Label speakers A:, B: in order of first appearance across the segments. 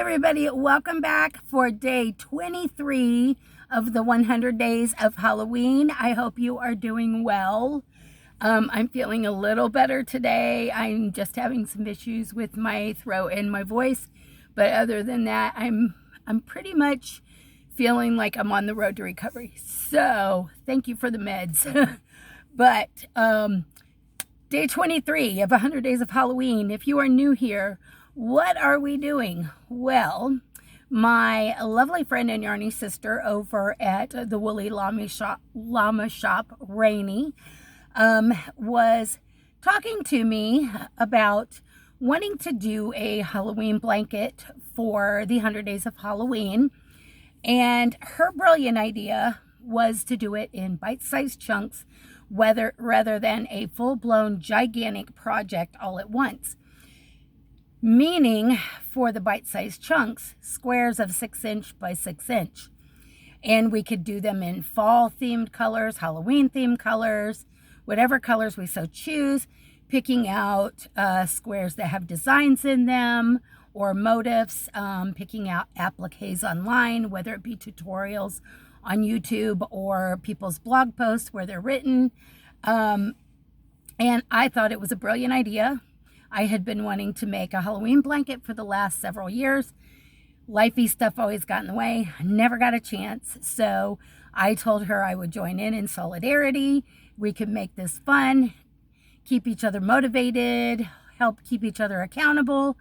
A: everybody, welcome back for day 23 of the 100 days of Halloween. I hope you are doing well. I'm feeling a little better today. I'm just having some issues with my throat and my voice, but other than that, I'm pretty much feeling like I'm on the road to recovery. So thank you for the meds. But day 23 of 100 days of Halloween. If you are new here, what are we doing? Well, my lovely friend and Yarny sister over at the Woolly Llama Shop, Ranee, was talking to me about wanting to do a Halloween blanket for the 100 days of Halloween. And her brilliant idea was to do it in bite-sized chunks, rather than a full-blown gigantic project all at once. Meaning, for the bite-sized chunks, squares of 6" by 6". And we could do them in fall-themed colors, Halloween-themed colors, whatever colors we so choose, picking out squares that have designs in them or motifs, picking out appliques online, whether it be tutorials on YouTube or people's blog posts where they're written. And I thought it was a brilliant idea. I had been wanting to make a Halloween blanket for the last several years. Lifey stuff always got in the way. Never got a chance. So I told her I would join in solidarity. We could make this fun, keep each other motivated, help keep each other accountable,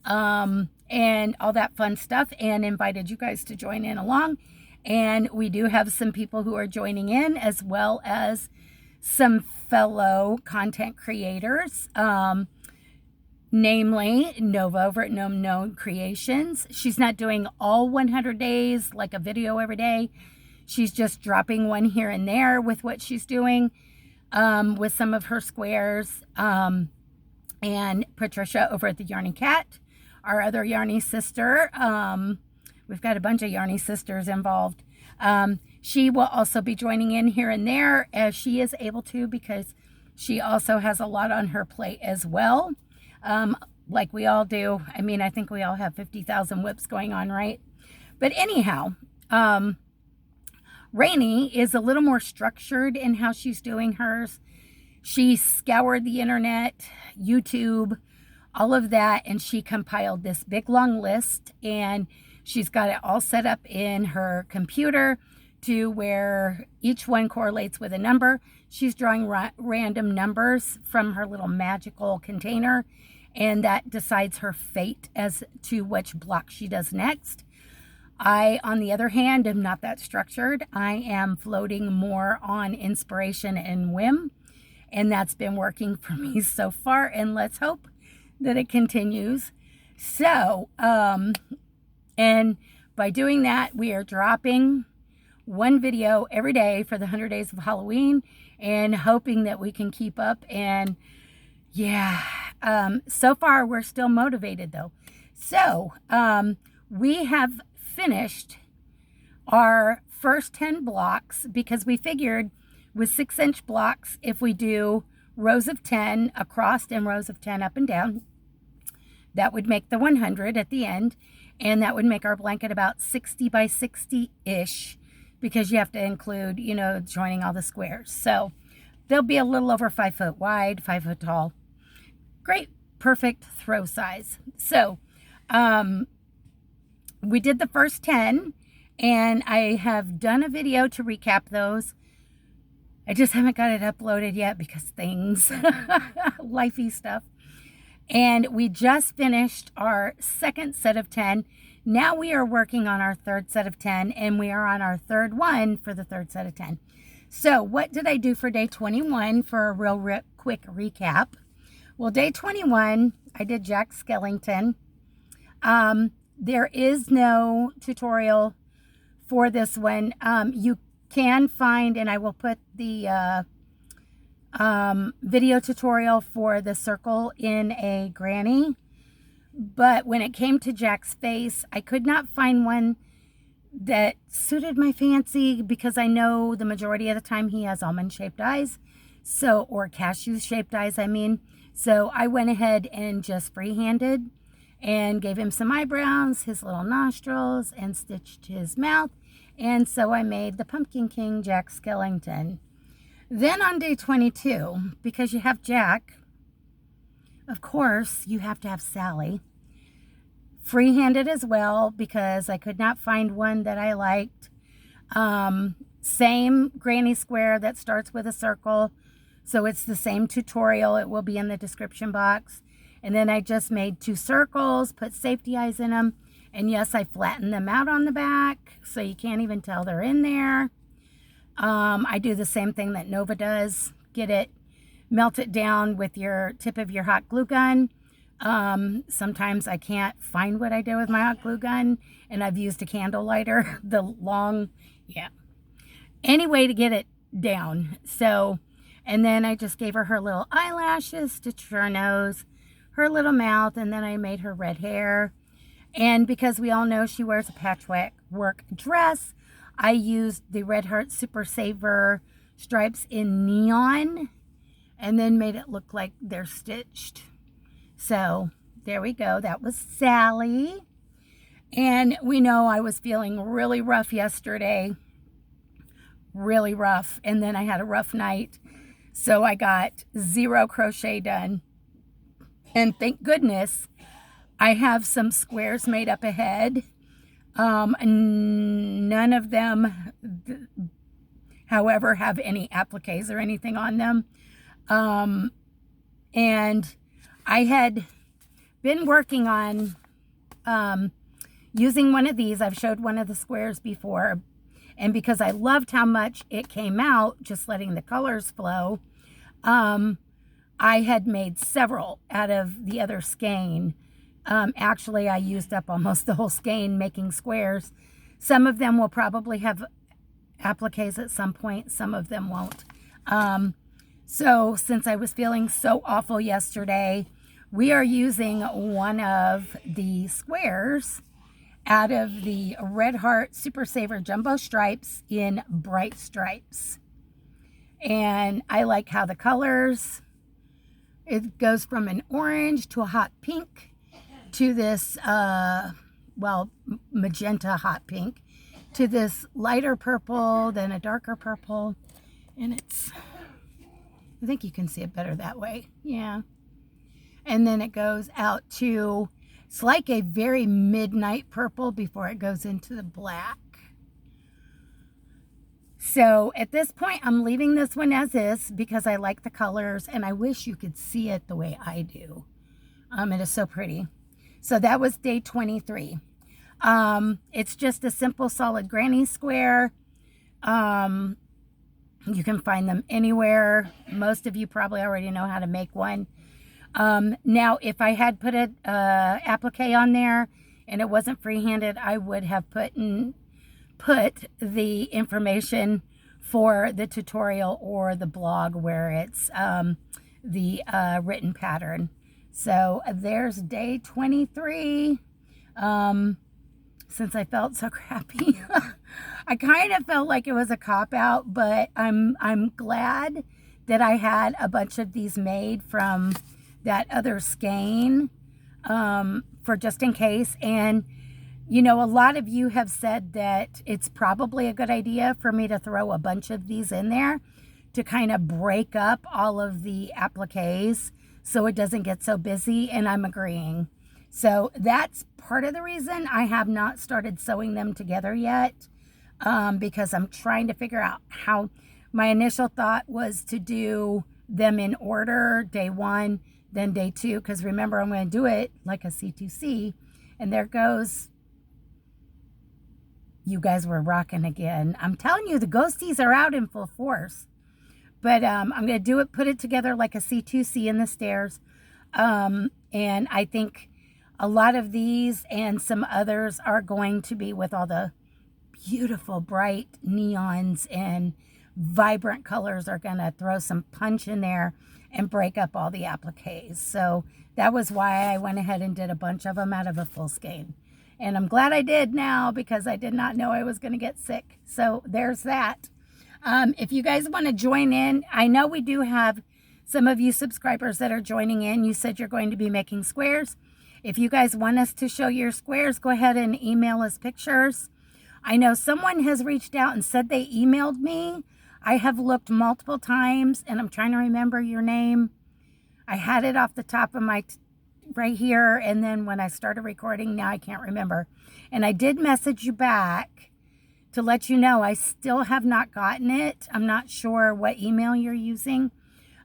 A: and all that fun stuff, and invited you guys to join in along. And we do have some people who are joining in, as well as some fellow content creators, namely Nova over at Gnome Creations. She's not doing all 100 days, like a video every day. She's just dropping one here and there with what she's doing, with some of her squares. And Patricia over at the Yarny Cat, our other Yarny sister. We've got a bunch of Yarny sisters involved. She will also be joining in here and there as she is able to, because she also has a lot on her plate as well. Like we all do. I mean, I think we all have 50,000 whips going on, right? But anyhow, Ranee is a little more structured in how she's doing hers. She scoured the internet, YouTube, all of that, and she compiled this big long list, and she's got it all set up in her computer to where each one correlates with a number. She's drawing random numbers from her little magical container, and that decides her fate as to which block she does next. I, on the other hand, am not that structured. I am floating more on inspiration and whim, and that's been working for me so far, and let's hope that it continues. So, and by doing that, we are dropping one video every day for the 100 days of Halloween, and hoping that we can keep up. And yeah, so far we're still motivated though. So we have finished our first 10 blocks, because we figured with 6" blocks, if we do rows of 10 across and rows of 10 up and down, that would make the 100 at the end. And that would make our blanket about 60 by 60-ish, because you have to include, joining all the squares. So they'll be a little over 5 foot wide, 5 foot tall. Great, perfect throw size. So we did the first 10, and I have done a video to recap those. I just haven't got it uploaded yet because things, lifey stuff. And we just finished our second set of 10. Now we are working on our third set of 10, and we are on our third one for the third set of 10. So what did I do for day 21 for a real quick recap? Well, day 21, I did Jack Skellington. There is no tutorial for this one. You can find, and I will put the video tutorial for the circle in a granny. But when it came to Jack's face, I could not find one that suited my fancy, because I know the majority of the time he has almond-shaped eyes, or cashew-shaped eyes, I mean. So I went ahead and just freehanded and gave him some eyebrows, his little nostrils, and stitched his mouth. And so I made the Pumpkin King Jack Skellington. Then on day 22, because you have Jack, of course, you have to have Sally. Free-handed as well, because I could not find one that I liked. Same granny square that starts with a circle. So it's the same tutorial. It will be in the description box. And then I just made 2 circles, put safety eyes in them. And yes, I flattened them out on the back, so you can't even tell they're in there. I do the same thing that Nova does. Melt it down with your tip of your hot glue gun. Sometimes I can't find what I did with my hot glue gun, and I've used a candle lighter, any way to get it down. So, and then I just gave her little eyelashes, stitched her nose, her little mouth, and then I made her red hair. And because we all know she wears a patchwork dress, I used the Red Heart Super Saver stripes in neon and then made it look like they're stitched. So there we go. That was Sally. And we know I was feeling really rough yesterday. Really rough. And then I had a rough night. So I got 0 crochet done. And thank goodness I have some squares made up ahead. None of them, however, have any appliques or anything on them. And I had been working on using one of these. I've showed one of the squares before. And because I loved how much it came out, just letting the colors flow, I had made several out of the other skein. Actually, I used up almost the whole skein making squares. Some of them will probably have appliques at some point. Some of them won't. So since I was feeling so awful yesterday, we are using one of the squares out of the Red Heart Super Saver Jumbo Stripes in bright stripes. And I like how the colors, it goes from an orange to a hot pink to this, magenta hot pink, to this lighter purple, then a darker purple. And I think you can see it better that way. Yeah. And then it goes out to, it's like a very midnight purple before it goes into the black. So at this point, I'm leaving this one as is because I like the colors and I wish you could see it the way I do. It is so pretty. So that was day 23. It's just a simple solid granny square. You can find them anywhere. Most of you probably already know how to make one. Now, if I had put an applique on there and it wasn't freehanded, I would have put the information for the tutorial or the blog where it's the written pattern. So there's day 23. Since I felt so crappy, I kind of felt like it was a cop-out, but I'm glad that I had a bunch of these made from that other skein for just in case. And you know, a lot of you have said that it's probably a good idea for me to throw a bunch of these in there to kind of break up all of the appliques so it doesn't get so busy, and I'm agreeing. So that's part of the reason I have not started sewing them together yet, because I'm trying to figure out how. My initial thought was to do them in order, day 1, then day 2, because remember, I'm going to do it like a C2C, and there goes. You guys were rocking again. I'm telling you, the ghosties are out in full force. But I'm going to do it, put it together like a C2C in the stairs. And I think a lot of these and some others are going to be with all the beautiful bright neons and vibrant colors are going to throw some punch in there and break up all the appliques. So that was why I went ahead and did a bunch of them out of a full skein. And I'm glad I did now because I did not know I was going to get sick. So there's that. If you guys want to join in, I know we do have some of you subscribers that are joining in. You said you're going to be making squares. If you guys want us to show your squares, go ahead and email us pictures. I know someone has reached out and said they emailed me. I have looked multiple times, and I'm trying to remember your name. I had it off the top of my right here, and then when I started recording, now I can't remember. And I did message you back to let you know I still have not gotten it. I'm not sure what email you're using.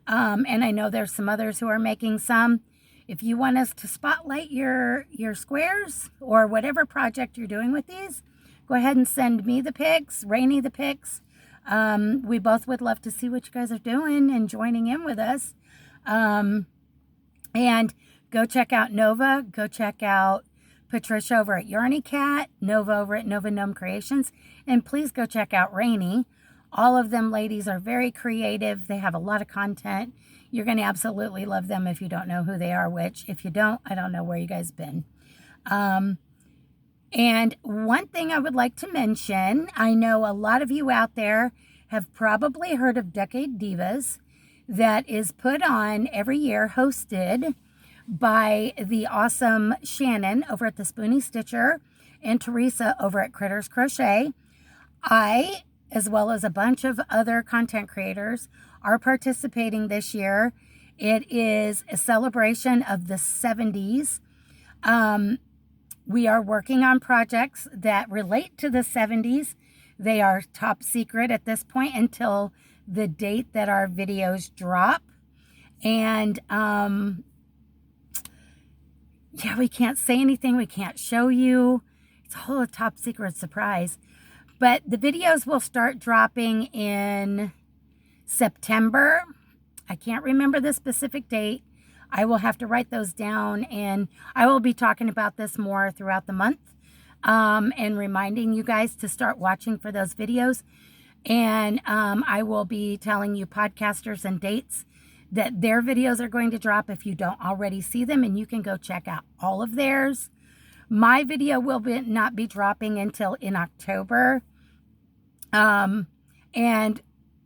A: And I know there's some others who are making some. If you want us to spotlight your squares or whatever project you're doing with these, go ahead and send me the pics, Ranee the pics. We both would love to see what you guys are doing and joining in with us. And go check out Nova. Go check out Patricia over at Yarny Cat, Nova over at Nova Gnome Creations. And please go check out Ranee. All of them ladies are very creative. They have a lot of content. You're going to absolutely love them if you don't know who they are, which if you don't, I don't know where you guys been. And one thing I would like to mention, I know a lot of you out there have probably heard of Decade Divas, that is put on every year, hosted by the awesome Shannon over at the Spoony Stitcher and Theresa over at Critters Crochet. I, as well as a bunch of other content creators, are participating this year. It is a celebration of the 70s. We are working on projects that relate to the 70s. They are top secret at this point until the date that our videos drop. And yeah, we can't say anything. We can't show you. It's a whole top secret surprise. But the videos will start dropping in September. I can't remember the specific date. I will have to write those down, and I will be talking about this more throughout the month, and reminding you guys to start watching for those videos. And I will be telling you podcasters and dates that their videos are going to drop if you don't already see them, and you can go check out all of theirs. My video will not be dropping until in October. And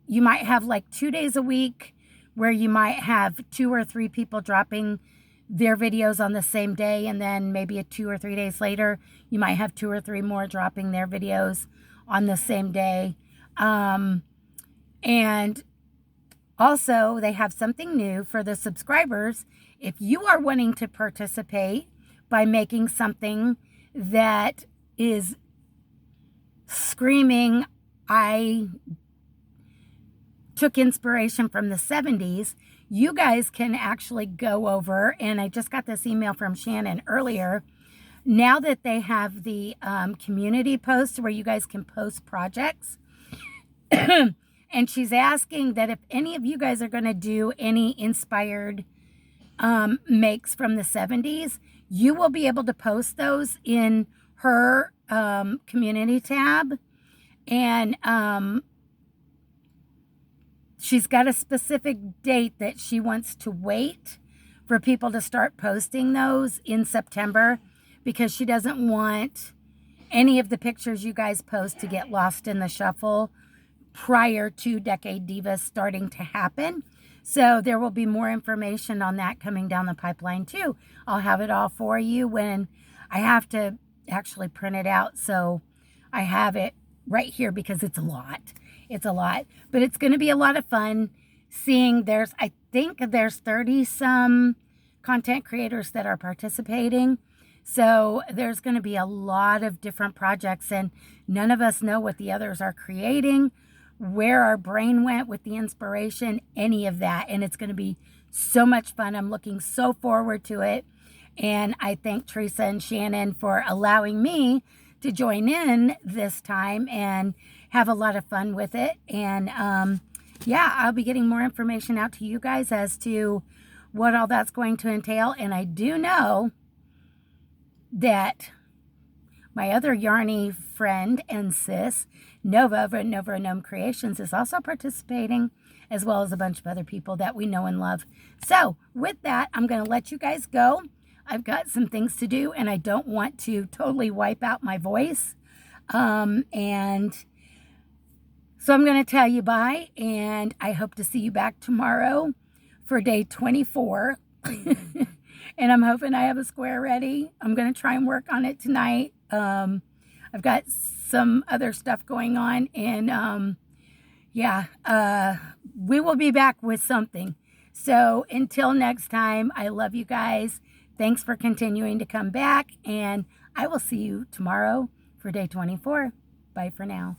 A: you might have like 2 days a week where you might have 2 or 3 people dropping their videos on the same day, and then maybe 2 or 3 days later, you might have 2 or 3 more dropping their videos on the same day. And also, they have something new for the subscribers. If you are wanting to participate by making something that is screaming, I took inspiration from the 70s, you guys can actually go over, and I just got this email from Shannon earlier, now that they have the community post where you guys can post projects. And she's asking that if any of you guys are going to do any inspired makes from the 70s, you will be able to post those in her community tab. And she's got a specific date that she wants to wait for people to start posting those in September, because she doesn't want any of the pictures you guys post to get lost in the shuffle prior to Decade Divas starting to happen. So there will be more information on that coming down the pipeline too. I'll have it all for you when I have to actually print it out. So I have it right here because it's a lot. It's a lot, but it's going to be a lot of fun seeing I think there's 30 some content creators that are participating. So there's going to be a lot of different projects, and none of us know what the others are creating, where our brain went with the inspiration, any of that. And it's going to be so much fun. I'm looking so forward to it. And I thank Theresa and Shannon for allowing me to join in this time and have a lot of fun with it. And yeah, I'll be getting more information out to you guys as to what all that's going to entail. And I do know that my other Yarny friend and sis, Nova over at Nova Gnome Creations, is also participating, as well as a bunch of other people that we know and love. So with that, I'm going to let you guys go. I've got some things to do, and I don't want to totally wipe out my voice. And so I'm going to tell you bye, and I hope to see you back tomorrow for day 24. And I'm hoping I have a square ready. I'm going to try and work on it tonight. I've got some other stuff going on, and yeah, we will be back with something. So until next time, I love you guys. Thanks for continuing to come back, and I will see you tomorrow for day 24. Bye for now.